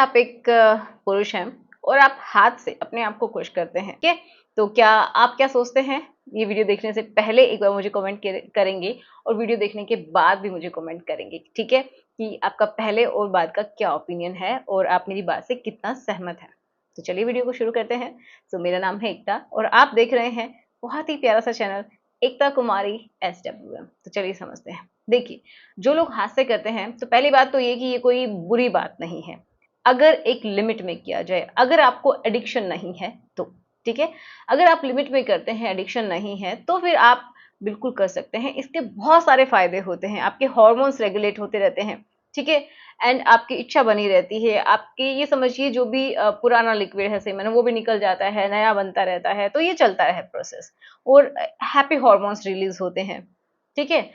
आप एक पुरुष हैं और आप हाथ से अपने आप को खुश करते हैं, ठीक है, तो क्या आप क्या सोचते हैं? ये वीडियो देखने से पहले एक बार मुझे कमेंट करेंगे और वीडियो देखने के बाद भी मुझे कमेंट करेंगे, ठीक है, कि आपका पहले और बाद का क्या ओपिनियन है और आप मेरी बात से कितना सहमत हैं। तो चलिए वीडियो को शुरू करते हैं। तो मेरा नाम है एकता और आप देख रहे हैं बहुत ही प्यारा सा चैनल एकता कुमारी SWM। तो चलिए समझते हैं। देखिए, जो लोग हास्य करते हैं, तो पहली बात तो ये कि ये कोई बुरी बात नहीं है अगर एक लिमिट में किया जाए, अगर आपको एडिक्शन नहीं है तो, ठीक है। अगर आप लिमिट में करते हैं, एडिक्शन नहीं है, तो फिर आप बिल्कुल कर सकते हैं। इसके बहुत सारे फायदे होते हैं, आपके हॉर्मोन्स रेगुलेट होते रहते हैं, ठीक है, एंड आपकी इच्छा बनी रहती है। आपके ये समझिए जो भी पुराना लिक्विड है सेमन, वो भी निकल जाता है, नया बनता रहता है, तो ये चलता है प्रोसेस। और हैप्पी हॉर्मोन्स रिलीज होते हैं, ठीक है,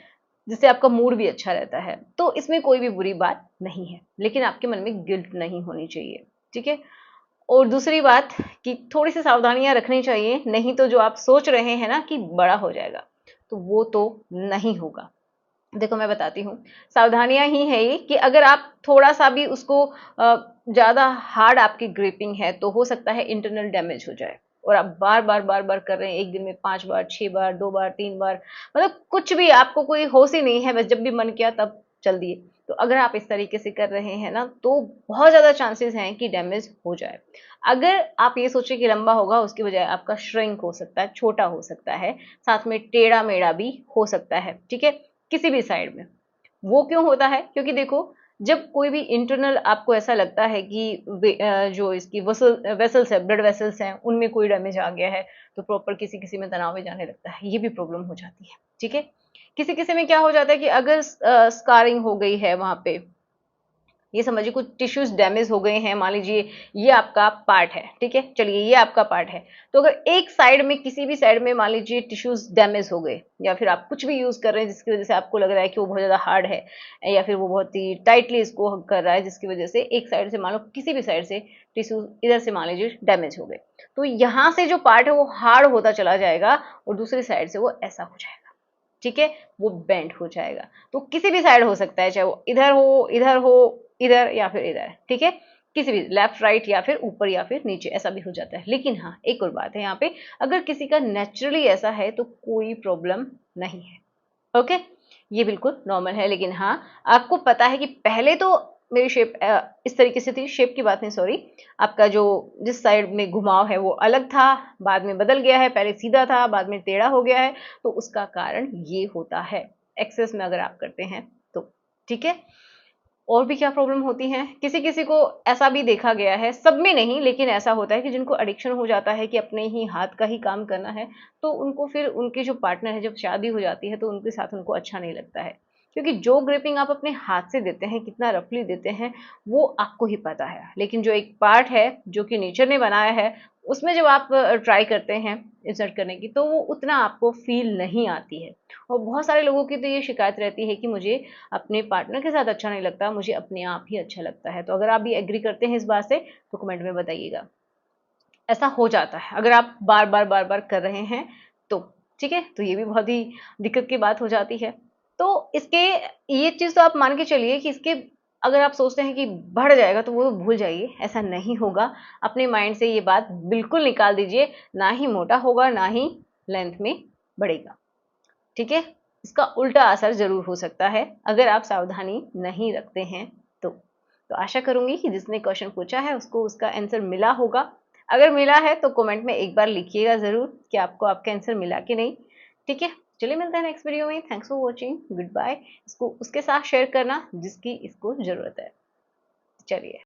जिससे आपका मूड भी अच्छा रहता है। तो इसमें कोई भी बुरी बात नहीं है, लेकिन आपके मन में गिल्ट नहीं होनी चाहिए, ठीक है। और दूसरी बात कि थोड़ी सी सावधानियां रखनी चाहिए, नहीं तो जो आप सोच रहे हैं ना कि बड़ा हो जाएगा, तो वो तो नहीं होगा। देखो मैं बताती हूँ, सावधानियां ही है ये कि अगर आप थोड़ा सा भी उसको ज्यादा हार्ड आपकी ग्रिपिंग है, तो हो सकता है इंटरनल डैमेज हो जाए। और आप बार बार कर रहे हैं, एक दिन में 5 बार, 6 बार, 2 बार, 3 बार, मतलब कुछ भी आपको कोई होश ही नहीं है, बस जब भी मन किया तब चल दिए। तो अगर आप इस तरीके से कर रहे हैं ना, तो बहुत ज्यादा चांसेस हैं कि डैमेज हो जाए। अगर आप ये सोचे कि लंबा होगा, उसकी बजाय आपका श्रिंक हो सकता है, छोटा हो सकता है, साथ में टेढ़ा मेढ़ा भी हो सकता है, ठीक है, किसी भी साइड में। वो क्यों होता है? क्योंकि देखो, जब कोई भी इंटरनल आपको ऐसा लगता है कि जो इसकी वेसल्स है, ब्लड वेसल्स हैं, उनमें कोई डैमेज आ गया है, तो प्रॉपर किसी किसी में तनाव भी जाने लगता है, ये भी प्रॉब्लम हो जाती है, ठीक है। किसी किसी में क्या हो जाता है कि अगर स्कारिंग हो गई है वहां पे, ये समझिए कुछ टिश्यूज डैमेज हो गए हैं, मान लीजिए ये आपका पार्ट है, ठीक है, चलिए ये आपका पार्ट है, तो अगर एक साइड में, किसी भी साइड में मान लीजिए टिश्यूज डैमेज हो गए, या फिर आप कुछ भी यूज कर रहे हैं जिसकी वजह से आपको लग रहा है कि वो बहुत ज्यादा हार्ड है, या फिर वो बहुत ही टाइटली इसको हग कर रहा है, जिसकी वजह से एक साइड से मान लो, किसी भी साइड से टिश्यू इधर से मान लीजिए डैमेज हो गए, तो यहाँ से जो पार्ट है वो हार्ड होता चला जाएगा और दूसरी साइड से वो ऐसा हो जाएगा, ठीक है, वो बेंड हो जाएगा। तो किसी भी साइड हो सकता है, चाहे वो इधर हो, इधर हो, इधर या फिर इधर, ठीक है, किसी भी लेफ्ट राइट या फिर ऊपर या फिर नीचे, ऐसा भी हो जाता है। लेकिन हाँ, एक और बात है यहाँ पे, अगर किसी का नेचुरली ऐसा है तो कोई प्रॉब्लम नहीं है, ओके, ये बिल्कुल नॉर्मल है। लेकिन हाँ, आपको पता है कि पहले तो मेरी शेप इस तरीके से थी, शेप की बात नहीं, सॉरी, आपका जो जिस साइड में घुमाव है वो अलग था, बाद में बदल गया है, पहले सीधा था, बाद में टेढ़ा हो गया है, तो उसका कारण ये होता है, एक्सेस में अगर आप करते हैं तो, ठीक है। और भी क्या प्रॉब्लम होती हैं, किसी किसी को ऐसा भी देखा गया है, सब में नहीं, लेकिन ऐसा होता है कि जिनको एडिक्शन हो जाता है कि अपने ही हाथ का ही काम करना है, तो उनको फिर उनके जो पार्टनर है, जब शादी हो जाती है तो उनके साथ उनको अच्छा नहीं लगता है, क्योंकि जो ग्रिपिंग आप अपने हाथ से देते हैं, कितना रफली देते हैं, वो आपको ही पता है। लेकिन जो एक पार्ट है जो कि नेचर ने बनाया है, उसमें जब आप ट्राई करते हैं इंसर्ट करने की, तो वो उतना आपको फील नहीं आती है। और बहुत सारे लोगों की तो ये शिकायत रहती है कि मुझे अपने पार्टनर के साथ अच्छा नहीं लगता, मुझे अपने आप ही अच्छा लगता है। तो अगर आप भी एग्री करते हैं इस बात से, तो कमेंट में बताइएगा। ऐसा हो जाता है अगर आप बार बार कर रहे हैं तो, ठीक है, तो ये भी बहुत ही दिक्कत की बात हो जाती है। तो इसके, ये चीज तो आप मान के चलिए कि इसके, अगर आप सोचते हैं कि बढ़ जाएगा तो वो भूल जाइए, ऐसा नहीं होगा। अपने माइंड से ये बात बिल्कुल निकाल दीजिए, ना ही मोटा होगा, ना ही लेंथ में बढ़ेगा, ठीक है। इसका उल्टा असर जरूर हो सकता है अगर आप सावधानी नहीं रखते हैं तो आशा करूंगी कि जिसने क्वेश्चन पूछा है उसको उसका आंसर मिला होगा। अगर मिला है तो कमेंट में एक बार लिखिएगा जरूर कि आपको आपका आंसर मिला कि नहीं, ठीक है। चलिए मिलते हैं नेक्स्ट वीडियो में। Thanks for watching, good bye. इसको उसके साथ शेयर करना जिसकी इसको जरूरत है। चलिए।